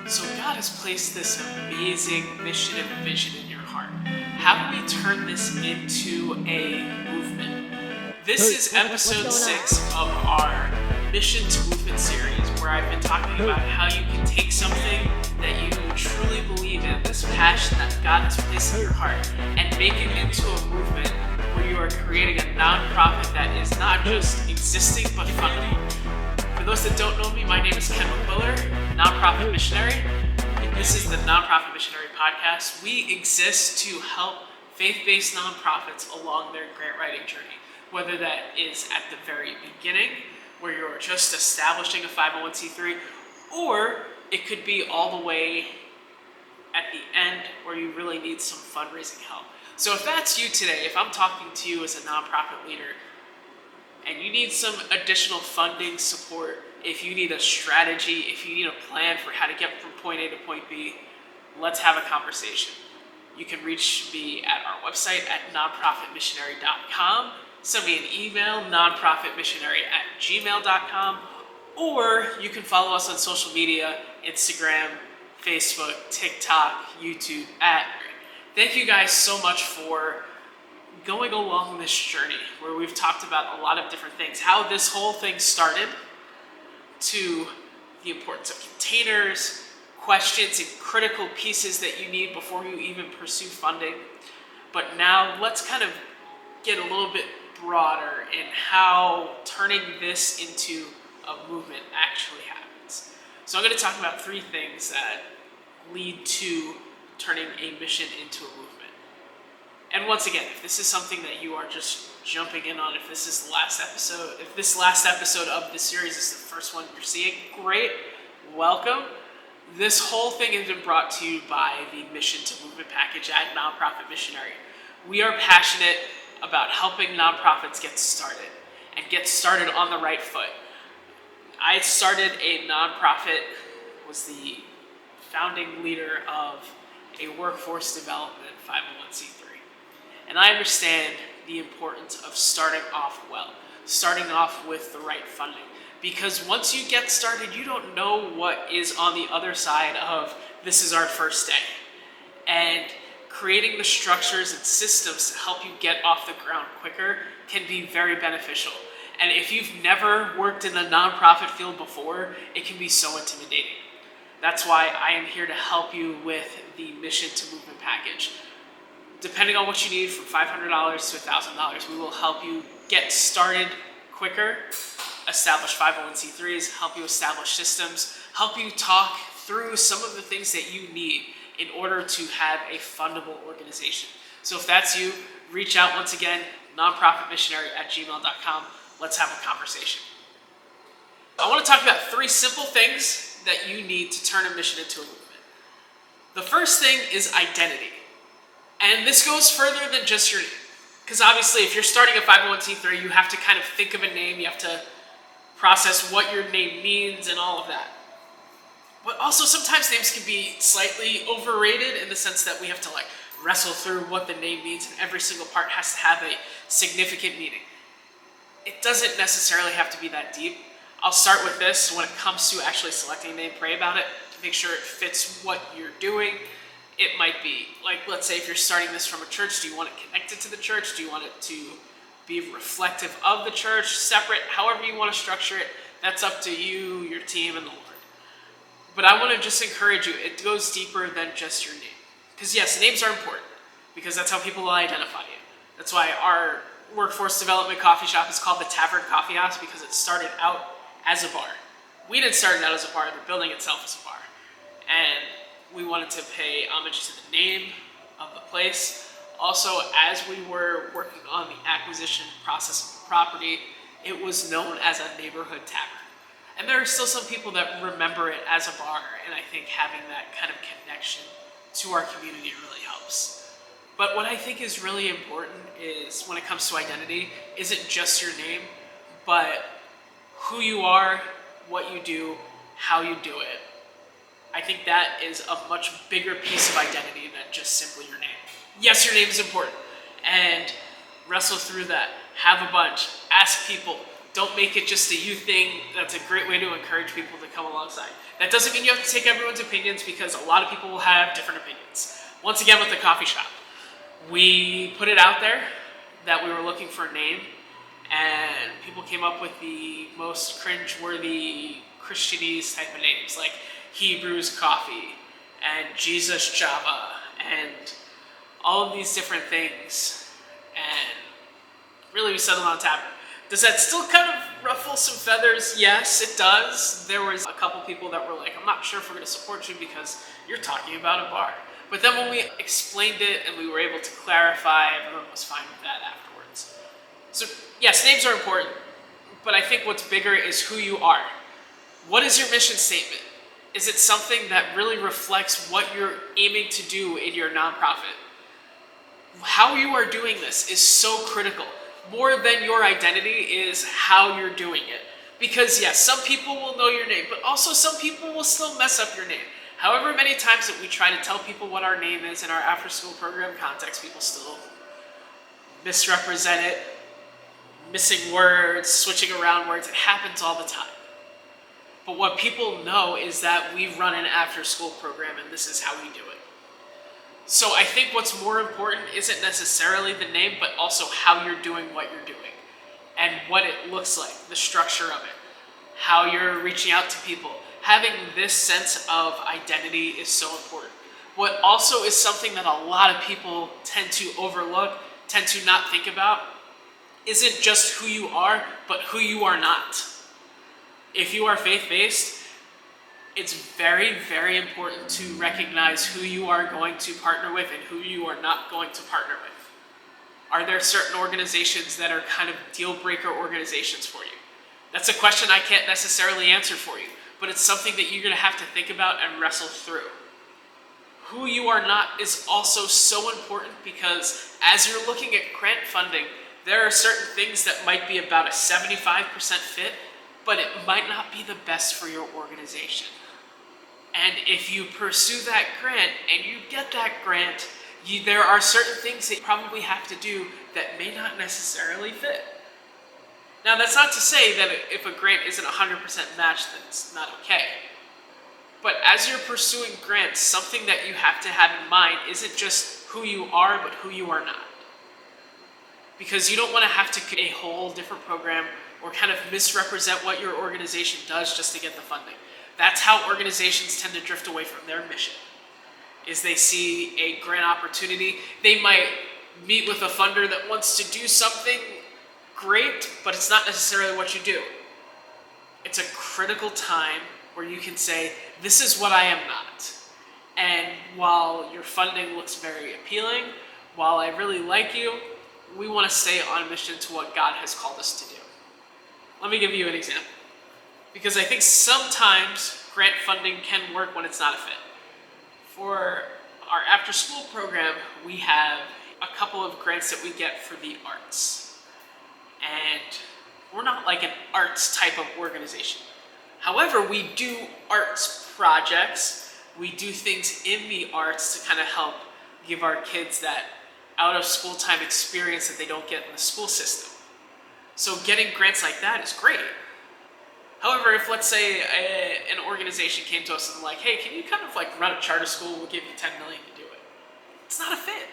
So God has placed this amazing mission and vision in your heart. How do we turn this into a movement? This is episode 6 of our Mission to Movement series, where I've been talking about how you can take something that you truly believe in, this passion that God has placed in your heart, and make it into a movement where you are creating a nonprofit that is not just existing but funding. For those that don't know me, my name is Ken McQuiller, Nonprofit Missionary. This is the Nonprofit Missionary Podcast. We exist to help faith-based nonprofits along their grant writing journey, whether that is at the very beginning, where you're just establishing a 501c3, or it could be all the way at the end where you really need some fundraising help. So if that's you today, if I'm talking to you as a nonprofit leader, and you need some additional funding support, if you need a strategy, if you need a plan for how to get from point A to point B, let's have a conversation. You can reach me at our website at nonprofitmissionary.com, send me an email, nonprofitmissionary@gmail.com, or you can follow us on social media, Instagram, Facebook, TikTok, YouTube, Thank you guys so much for going along this journey where we've talked about a lot of different things, how this whole thing started, to the importance of containers, questions and critical pieces that you need before you even pursue funding. But now let's kind of get a little bit broader in how turning this into a movement actually happens. So I'm going to talk about 3 things that lead to turning a mission into a movement. And once again, if this is something that you are just jumping in on, if this is the last episode, if this last episode of this series is the first one you're seeing, great, welcome. This whole thing has been brought to you by the Mission to Movement package at Nonprofit Missionary. We are passionate about helping nonprofits get started and get started on the right foot. I started a nonprofit, was the founding leader of a workforce development 501c3. And I understand the importance of starting off well, starting off with the right funding. Because once you get started, you don't know what is on the other side of this is our first day. And creating the structures and systems to help you get off the ground quicker can be very beneficial. And if you've never worked in the nonprofit field before, it can be so intimidating. That's why I am here to help you with the Mission to Movement package. Depending on what you need, from $500 to $1,000, we will help you get started quicker, establish 501c3s, help you establish systems, help you talk through some of the things that you need in order to have a fundable organization. So if that's you, reach out once again, nonprofitmissionary@gmail.com. Let's have a conversation. I want to talk about 3 simple things that you need to turn a mission into a movement. The first thing is identity. And this goes further than just your name. Because obviously if you're starting a 501c3, you have to kind of think of a name, you have to process what your name means and all of that. But also sometimes names can be slightly overrated in the sense that we have to wrestle through what the name means, and every single part has to have a significant meaning. It doesn't necessarily have to be that deep. I'll start with this. When it comes to actually selecting a name, pray about it to make sure it fits what you're doing. It might be, let's say if you're starting this from a church, do you want it connected to the church? Do you want it to be reflective of the church, separate? However you want to structure it, that's up to you, your team, and the Lord. But I want to just encourage you, it goes deeper than just your name. Because yes, names are important, because that's how people will identify you. That's why our workforce development coffee shop is called the Tavern Coffee House, because it started out as a bar. We didn't start it out as a bar, the building itself is a bar. And we wanted to pay homage to the name of the place. Also, as we were working on the acquisition process of the property, it was known as a neighborhood tavern. And there are still some people that remember it as a bar, and I think having that kind of connection to our community really helps. But what I think is really important is, when it comes to identity, isn't just your name, but who you are, what you do, how you do it. I think that is a much bigger piece of identity than just simply your name. Yes, your name is important, and wrestle through that. Have a bunch. Ask people. Don't make it just a you thing. That's a great way to encourage people to come alongside. That doesn't mean you have to take everyone's opinions, because a lot of people will have different opinions. Once again, with the coffee shop, we put it out there that we were looking for a name, and people came up with the most cringe-worthy Christianese type of names, like Hebrews Coffee and Jesus Java and all of these different things. And really, we settled on Tavern. Does that still kind of ruffle some feathers? Yes, it does. There was a couple people that were like, I'm not sure if we're going to support you because you're talking about a bar. But then when we explained it and we were able to clarify, everyone was fine with that afterwards. So yes, names are important, but I think what's bigger is who you are. What is your mission statement? Is it something that really reflects what you're aiming to do in your nonprofit? How you are doing this is so critical. More than your identity is how you're doing it. Because yes, some people will know your name, but also some people will still mess up your name. However many times that we try to tell people what our name is in our after-school program context, people still misrepresent it, missing words, switching around words. It happens all the time. But what people know is that we run an after-school program and this is how we do it. So I think what's more important isn't necessarily the name, but also how you're doing what you're doing and what it looks like, the structure of it, how you're reaching out to people. Having this sense of identity is so important. What also is something that a lot of people tend to overlook, tend to not think about, isn't just who you are, but who you are not. If you are faith-based, it's very, very important to recognize who you are going to partner with and who you are not going to partner with. Are there certain organizations that are kind of deal-breaker organizations for you? That's a question I can't necessarily answer for you, but it's something that you're going to have to think about and wrestle through. Who you are not is also so important, because as you're looking at grant funding, there are certain things that might be about a 75% fit, but it might not be the best for your organization. And if you pursue that grant and you get that grant, there are certain things that you probably have to do that may not necessarily fit. Now, that's not to say that if a grant isn't 100% matched, then it's not okay. But as you're pursuing grants, something that you have to have in mind isn't just who you are, but who you are not. Because you don't want to have to create a whole different program or kind of misrepresent what your organization does just to get the funding. That's how organizations tend to drift away from their mission. Is they see a grant opportunity, they might meet with a funder that wants to do something great, but it's not necessarily what you do. It's a critical time where you can say, this is what I am not. And while your funding looks very appealing, while I really like you, we want to stay on mission to what God has called us to do. Let me give you an example. Because I think sometimes grant funding can work when it's not a fit. For our after-school program, we have a couple of grants that we get for the arts. And we're not like an arts type of organization. However, we do arts projects. We do things in the arts to kind of help give our kids that out-of-school time experience that they don't get in the school system. So getting grants like that is great. However, if let's say an organization came to us and like, hey, can you kind of like run a charter school? We'll give you $10 million to do it. It's not a fit,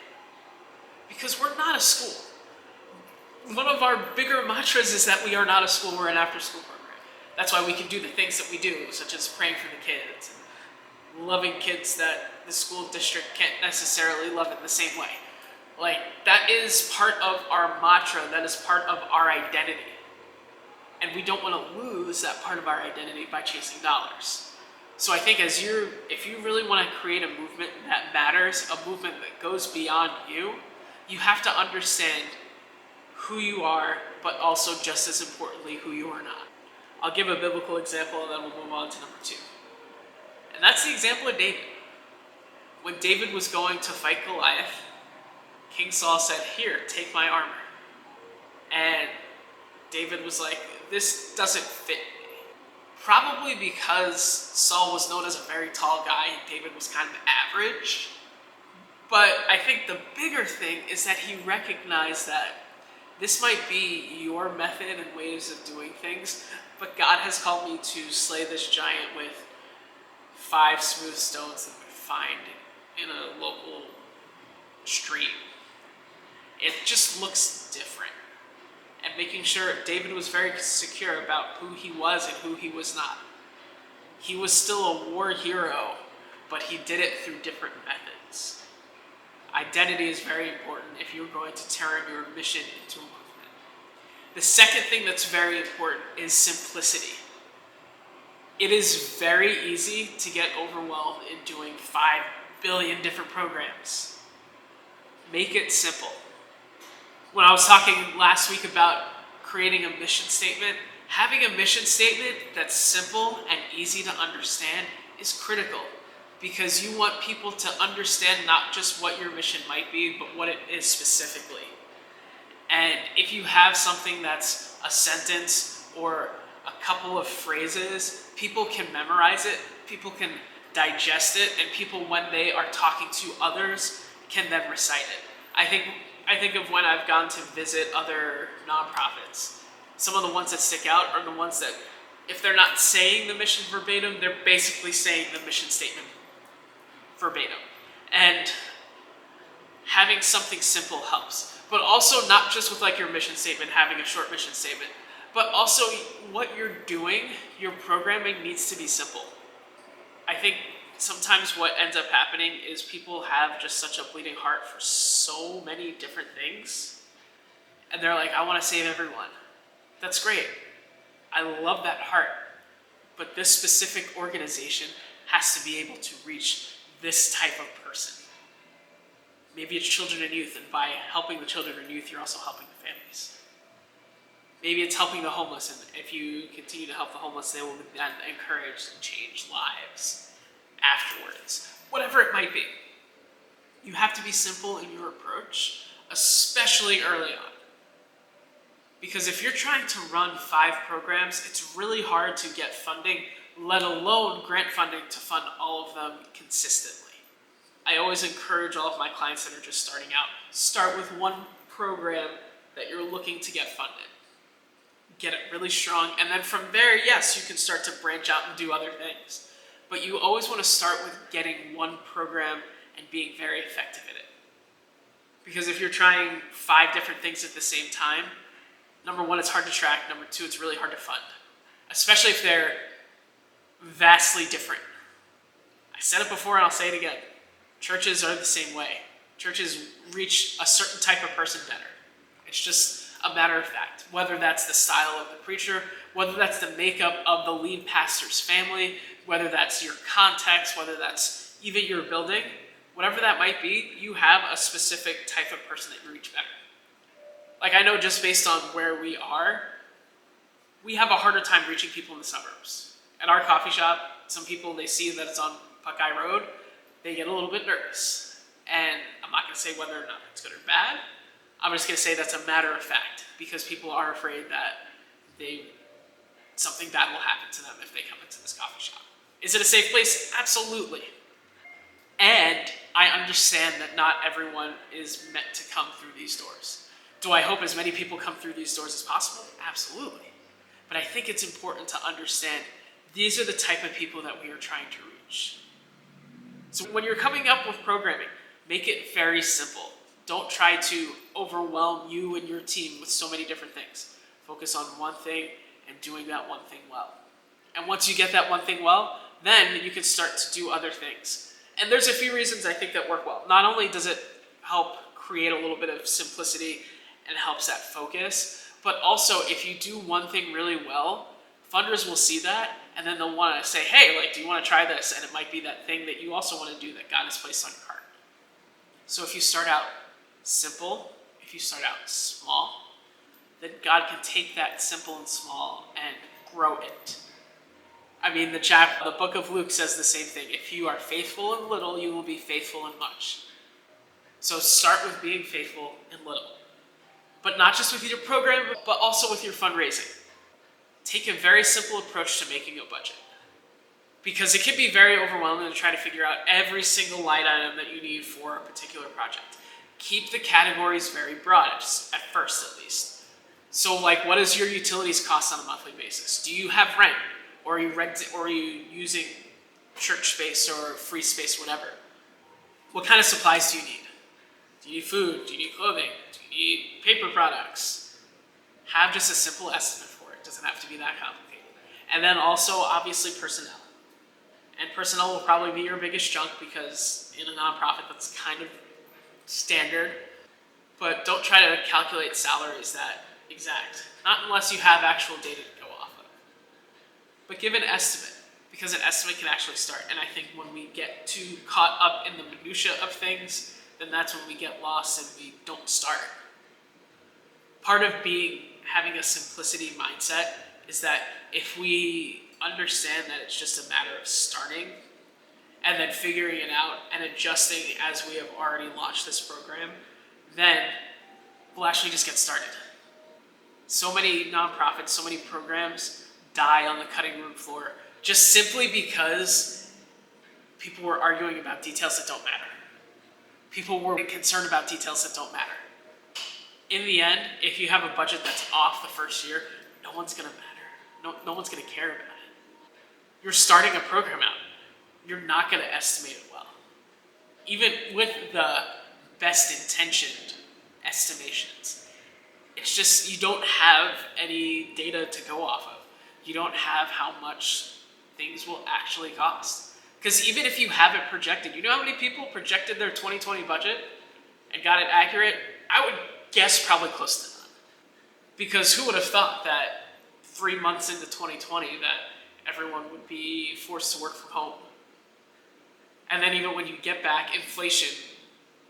because we're not a school. One of our bigger mantras is that we are not a school, we're an after-school program. That's why we can do the things that we do, such as praying for the kids, and loving kids that the school district can't necessarily love in the same way. Like, that is part of our mantra, that is part of our identity. And we don't want to lose that part of our identity by chasing dollars. So I think if you really want to create a movement that matters, a movement that goes beyond you, you have to understand who you are, but also just as importantly, who you are not. I'll give a biblical example and then we'll move on to number 2. And that's the example of David. When David was going to fight Goliath, King Saul said, "Here, take my armor." And David was like, this doesn't fit me. Probably because Saul was known as a very tall guy and David was kind of average. But I think the bigger thing is that he recognized that This might be your method and ways of doing things, but God has called me to slay this giant with 5 smooth stones that we find in a local stream. It just looks different. And making sure David was very secure about who he was and who he was not. He was still a war hero, but he did it through different methods. Identity is very important if you're going to turn your mission into a movement. The second thing that's very important is simplicity. It is very easy to get overwhelmed in doing 5 billion different programs. Make it simple. When I was talking last week about creating a mission statement, having a mission statement that's simple and easy to understand is critical, because you want people to understand not just what your mission might be, but what it is specifically. And if you have something that's a sentence or a couple of phrases, people can memorize it, people can digest it, and people, when they are talking to others, can then recite it. I think of when I've gone to visit other nonprofits. Some of the ones that stick out are the ones that, if they're not saying the mission verbatim, they're basically saying the mission statement verbatim. And having something simple helps. But also not just with like your mission statement, having a short mission statement, but also what you're doing, your programming needs to be simple. I think sometimes what ends up happening is people have just such a bleeding heart for so many different things. And they're like, I want to save everyone. That's great. I love that heart. But this specific organization has to be able to reach this type of person. Maybe it's children and youth, and by helping the children and youth, you're also helping the families. Maybe it's helping the homeless, and if you continue to help the homeless, they will then encourage and change lives afterwards. Whatever it might be. You have to be simple in your approach, especially early on. Because if you're trying to run 5 programs, it's really hard to get funding, let alone grant funding to fund all of them consistently. I always encourage all of my clients that are just starting out, start with one program that you're looking to get funded. Get it really strong, and then from there, yes, you can start to branch out and do other things. But you always want to start with getting one program and being very effective in it. Because if you're trying 5 different things at the same time, number 1, it's hard to track. Number 2, it's really hard to fund. Especially if they're vastly different. I said it before and I'll say it again. Churches are the same way. Churches reach a certain type of person better. It's just a matter of fact. Whether that's the style of the preacher, whether that's the makeup of the lead pastor's family, whether that's your context, whether that's even your building, whatever that might be, you have a specific type of person that you reach better. Like, I know just based on where we are, we have a harder time reaching people in the suburbs. At our coffee shop, some people, they see that it's on Buckeye Road, they get a little bit nervous. And I'm not going to say whether or not it's good or bad. I'm just going to say that's a matter of fact, because people are afraid that something bad will happen to them if they come into this coffee shop. Is it a safe place? Absolutely. And I understand that not everyone is meant to come through these doors. Do I hope as many people come through these doors as possible? Absolutely. But I think it's important to understand these are the type of people that we are trying to reach. So when you're coming up with programming, make it very simple. Don't try to overwhelm you and your team with so many different things. Focus on one thing and doing that one thing well. And once you get that one thing well, then you can start to do other things. And there's a few reasons I think that work well. Not only does it help create a little bit of simplicity and helps that focus, but also if you do one thing really well, funders will see that, and then they'll want to say, hey, do you want to try this? And it might be that thing that you also want to do that God has placed on your heart. So if you start out simple, if you start out small, then God can take that simple and small and grow it. I mean, the book of Luke says the same thing. If you are faithful in little, you will be faithful in much. So start with being faithful in little. But not just with your program, but also with your fundraising. Take a very simple approach to making a budget. Because it can be very overwhelming to try to figure out every single line item that you need for a particular project. Keep the categories very broad, at first at least. So like, what does your utilities cost on a monthly basis? Do you have rent? Or are you using church space or free space, whatever? What kind of supplies do you need? Do you need food? Do you need clothing? Do you need paper products? Have just a simple estimate for it. It doesn't have to be that complicated. And then also, obviously, personnel. And personnel will probably be your biggest chunk because in a nonprofit, that's kind of standard. But don't try to calculate salaries that exact. Not unless you have actual data to go off of. But give an estimate, because an estimate can actually start. And I think when we get too caught up in the minutia of things, then that's when we get lost and we don't start. Part of having a simplicity mindset is that if we understand that it's just a matter of starting and then figuring it out and adjusting as we have already launched this program, then we'll actually just get started. So many nonprofits, so many programs die on the cutting room floor just simply because people were arguing about details that don't matter. People were concerned about details that don't matter. In the end, if you have a budget that's off the first year, no one's going to matter. No one's going to care about it. You're starting a program out. You're not going to estimate it well. Even with the best intentioned estimations, it's just you don't have any data to go off of. You don't have how much things will actually cost. Because even if you have it projected, you know how many people projected their 2020 budget and got it accurate? I would guess probably close to none. Because who would have thought that 3 months into 2020 that everyone would be forced to work from home? And then even when you get back, inflation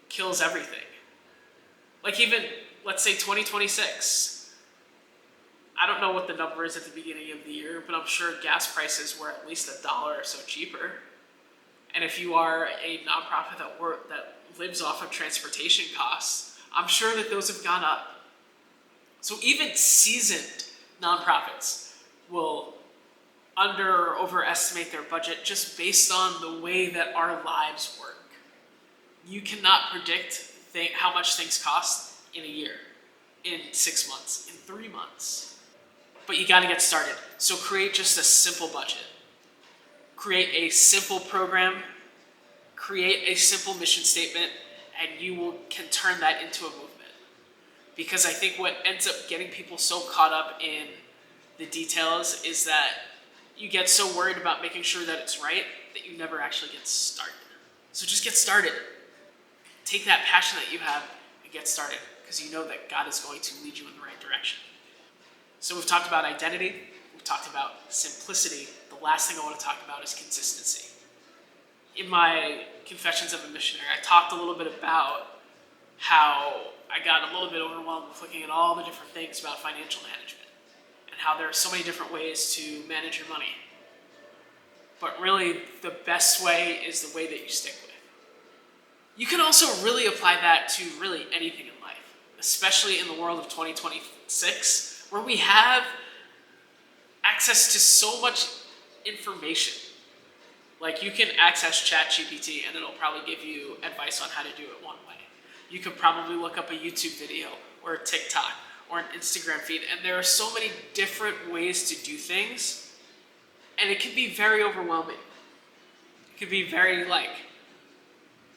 kills everything. Like even, let's say 2026. I don't know what the number is at the beginning of the year, but I'm sure gas prices were at least $1 or so cheaper. And if you are a nonprofit that lives off of transportation costs, I'm sure that those have gone up. So even seasoned nonprofits will under or overestimate their budget just based on the way that our lives work. You cannot predict how much things cost in a year, in 6 months, in 3 months. But you gotta get started. So create just a simple budget. Create a simple program, create a simple mission statement, and you can turn that into a movement. Because I think what ends up getting people so caught up in the details is that you get so worried about making sure that it's right that you never actually get started. So just get started. Take that passion that you have and get started, because you know that God is going to lead you in the right direction. So we've talked about identity, we've talked about simplicity. The last thing I want to talk about is consistency. In my Confessions of a Missionary, I talked a little bit about how I got a little bit overwhelmed with looking at all the different things about financial management and how there are so many different ways to manage your money. But really, the best way is the way that you stick with. You can also really apply that to really anything in life, especially in the world of 2026, where we have access to so much information. Like you can access ChatGPT and it'll probably give you advice on how to do it one way. You could probably look up a YouTube video or a TikTok or an Instagram feed, and there are so many different ways to do things, and it can be very overwhelming. It can be very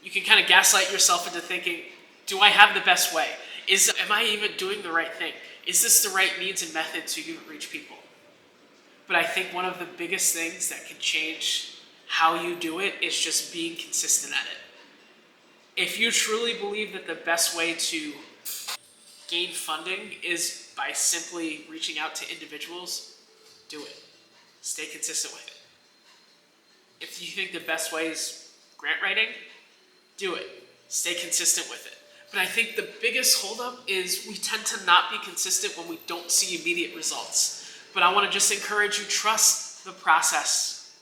you can kind of gaslight yourself into thinking, do I have the best way? Am I even doing the right thing? Is this the right means and method to even reach people? But I think one of the biggest things that can change how you do it is just being consistent at it. If you truly believe that the best way to gain funding is by simply reaching out to individuals, do it. Stay consistent with it. If you think the best way is grant writing, do it. Stay consistent with it. But I think the biggest holdup is we tend to not be consistent when we don't see immediate results. But I want to just encourage you, trust the process.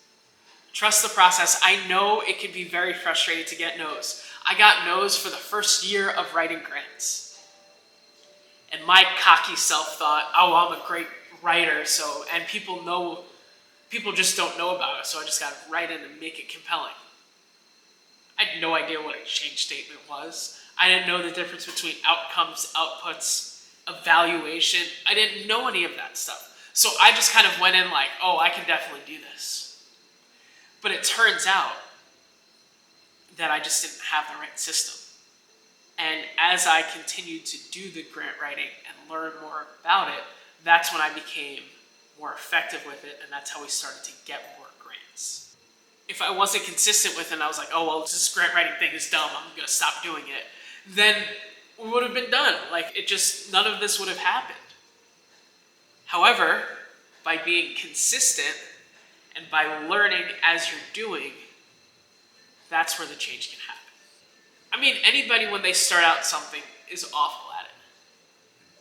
Trust the process. I know it can be very frustrating to get no's. I got no's for the first year of writing grants. And my cocky self thought, oh, I'm a great writer, and people just don't know about it, so I just got to write it and make it compelling. I had no idea what a change statement was. I didn't know the difference between outcomes, outputs, evaluation. I didn't know any of that stuff. So I just kind of went in like, oh, I can definitely do this. But it turns out that I just didn't have the right system. And as I continued to do the grant writing and learn more about it, that's when I became more effective with it, and that's how we started to get more grants. If I wasn't consistent with it and I was like, oh, well, this grant writing thing is dumb, I'm going to stop doing it, then we would have been done. Like, none of this would have happened. However, by being consistent and by learning as you're doing, that's where the change can happen. I mean, anybody when they start out something is awful at it.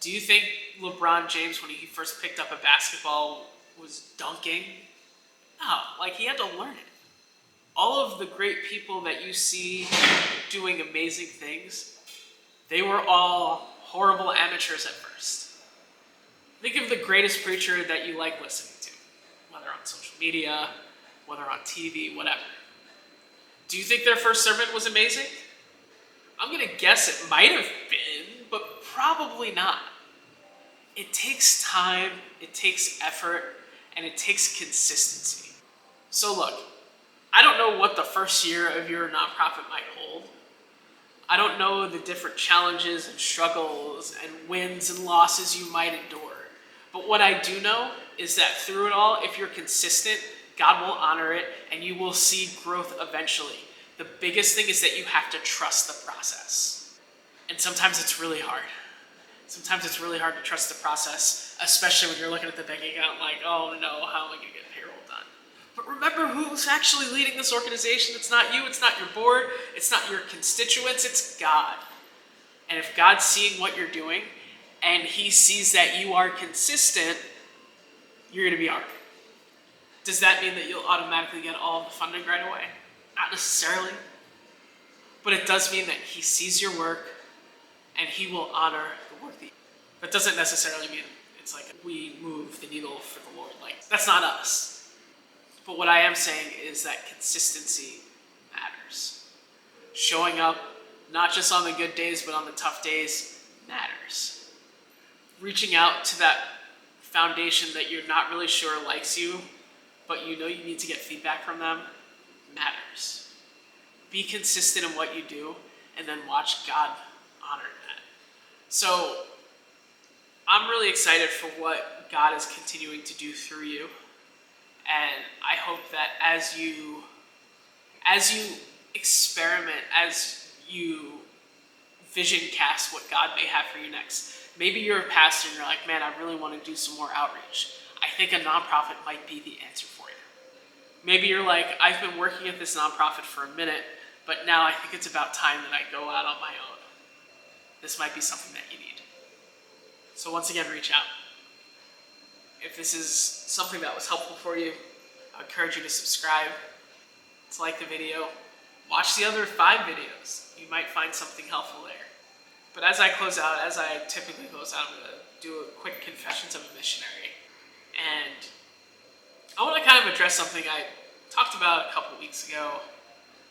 Do you think LeBron James, when he first picked up a basketball, was dunking? No, like he had to learn it. All of the great people that you see doing amazing things, they were all horrible amateurs at first. Think of the greatest preacher that you like listening to, whether on social media, whether on TV, whatever. Do you think their first sermon was amazing? I'm going to guess it might have been, but probably not. It takes time, it takes effort, and it takes consistency. So look, I don't know what the first year of your nonprofit might hold. I don't know the different challenges and struggles and wins and losses you might endure. But what I do know is that through it all, if you're consistent, God will honor it and you will see growth eventually. The biggest thing is that you have to trust the process. And sometimes it's really hard. Sometimes it's really hard to trust the process, especially when you're looking at the bank account like, oh no, how am I going to get payroll done? But remember who's actually leading this organization. It's not you, it's not your board, it's not your constituents, it's God. And if God's seeing what you're doing and he sees that you are consistent, you're going to be all right. Does that mean that you'll automatically get all of the funding right away? Not necessarily. But it does mean that he sees your work and he will honor the work that you do. That doesn't necessarily mean it's like we move the needle for the Lord. Like, that's not us. But what I am saying is that consistency matters. Showing up, not just on the good days, but on the tough days, matters. Reaching out to that foundation that you're not really sure likes you, but you know you need to get feedback from them, matters. Be consistent in what you do, and then watch God honor that. So, I'm really excited for what God is continuing to do through you. And I hope that as you experiment, as you vision cast what God may have for you next, maybe you're a pastor and you're like, man, I really want to do some more outreach. I think a nonprofit might be the answer for you. Maybe you're like, I've been working at this nonprofit for a minute, but now I think it's about time that I go out on my own. This might be something that you need. So once again, reach out. If this is something that was helpful for you, I encourage you to subscribe, to like the video, watch the other 5 videos. You might find something helpful there. But as I close out, as I typically close out, I'm going to do a quick confessions of a missionary. And I want to kind of address something I talked about a couple weeks ago.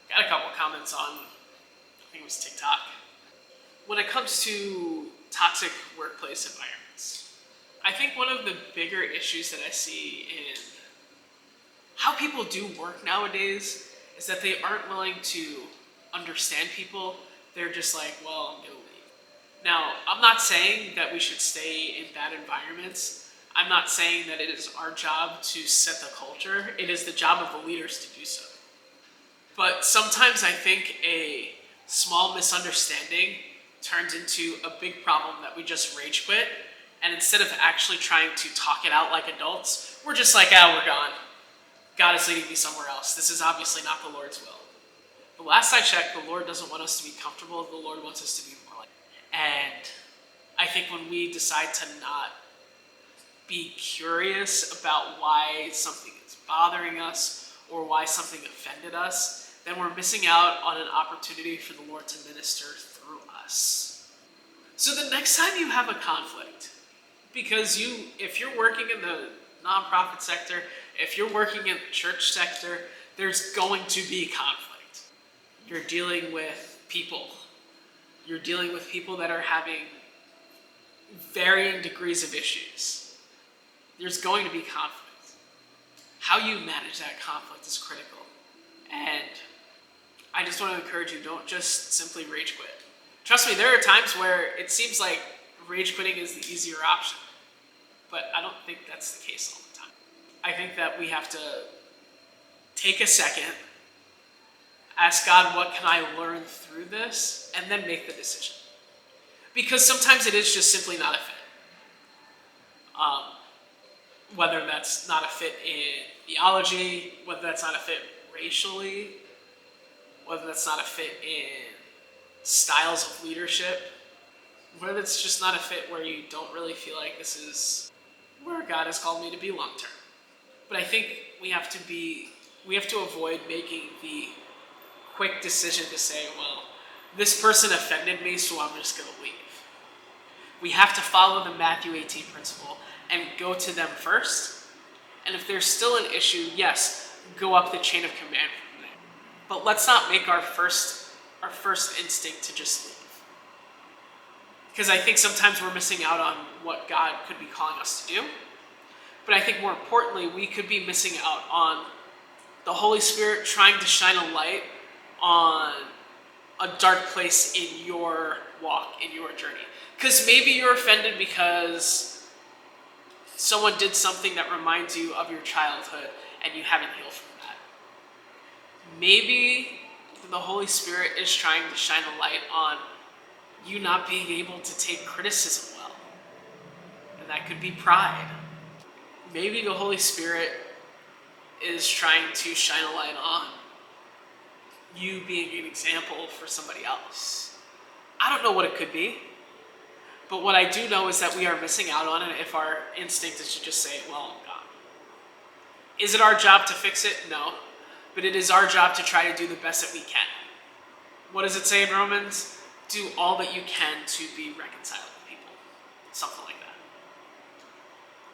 Got a couple comments on, I think it was TikTok. When it comes to toxic workplace environments, I think one of the bigger issues that I see in how people do work nowadays is that they aren't willing to understand people. They're just like, well, I'm going to leave. Now, I'm not saying that we should stay in bad environments. I'm not saying that it is our job to set the culture. It is the job of the leaders to do so. But sometimes I think a small misunderstanding turns into a big problem that we just rage quit. And instead of actually trying to talk it out like adults, we're just like, we're gone. God is leading me somewhere else. This is obviously not the Lord's will. But last I checked, the Lord doesn't want us to be comfortable. The Lord wants us to be more like Him. And I think when we decide to not be curious about why something is bothering us or why something offended us, then we're missing out on an opportunity for the Lord to minister through us. So the next time you have a conflict, because if you're working in the nonprofit sector, if you're working in the church sector, there's going to be conflict. You're dealing with people. You're dealing with people that are having varying degrees of issues. There's going to be conflict. How you manage that conflict is critical. And I just want to encourage you, don't just simply rage quit. Trust me, there are times where it seems like rage quitting is the easier option. But I don't think that's the case all the time. I think that we have to take a second, ask God, what can I learn through this? And then make the decision. Because sometimes it is just simply not a fit. Whether that's not a fit in theology, whether that's not a fit racially, whether that's not a fit in styles of leadership, whether it's just not a fit where you don't really feel like this is where God has called me to be long term. But I think we have to avoid making the quick decision to say, well, this person offended me, so I'm just going to leave. We have to follow the Matthew 18 principle and go to them first. And if there's still an issue, yes, go up the chain of command from there. But let's not make our first instinct to just leave. Because I think sometimes we're missing out on what God could be calling us to do. But I think more importantly, we could be missing out on the Holy Spirit trying to shine a light on a dark place in your walk, in your journey. Because maybe you're offended because someone did something that reminds you of your childhood and you haven't healed from that. Maybe the Holy Spirit is trying to shine a light on you not being able to take criticism well. And that could be pride. Maybe the Holy Spirit is trying to shine a light on you being an example for somebody else. I don't know what it could be. But what I do know is that we are missing out on it if our instinct is to just say, well, God. Is it our job to fix it? No. But it is our job to try to do the best that we can. What does it say in Romans? Do all that you can to be reconciled with people. Something like that.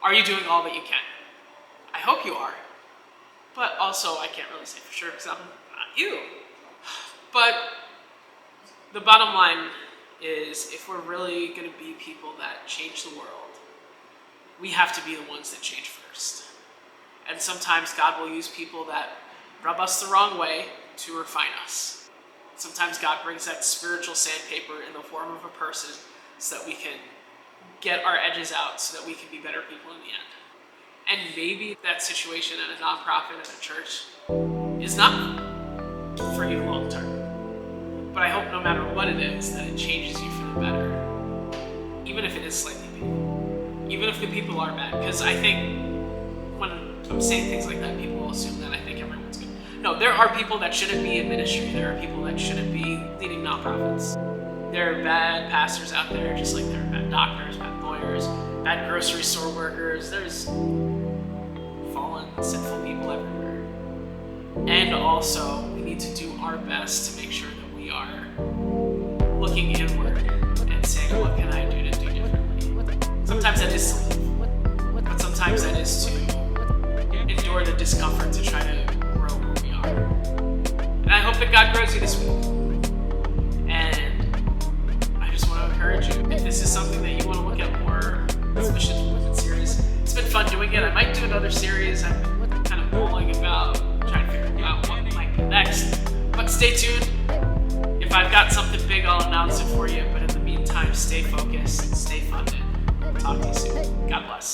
Are you doing all that you can? I hope you are. But also, I can't really say for sure because I'm not you. But the bottom line is, if we're really going to be people that change the world, we have to be the ones that change first. And sometimes God will use people that rub us the wrong way to refine us. Sometimes God brings that spiritual sandpaper in the form of a person so that we can get our edges out so that we can be better people in the end. And maybe that situation at a nonprofit, at a church, is not for you long term. But I hope no matter what it is, that it changes you for the better. Even if it is slightly painful. Even if the people are bad. Because I think when I'm saying things like that, people will assume that I think everyone's good. No, there are people that shouldn't be in ministry. There are people that shouldn't be leading nonprofits. There are bad pastors out there, just like there are bad doctors, bad lawyers, bad grocery store workers. There's fallen, sinful people everywhere. And also, we need to do our best to make sure that we are looking inward and saying, what can I do to do differently? Sometimes that is to leave, but sometimes that is to endure the discomfort to try to grow who we are. And I hope that God grows you this week. And I just want to encourage you, if this is something that you want to look at more, this Missions Movement series, it's been fun doing it. I might do another series. I've been kind of mulling about, trying to figure out what might be next. But stay tuned. If I've got something big, I'll announce it for you. But in the meantime, stay focused, stay funded. Talk to you soon. God bless.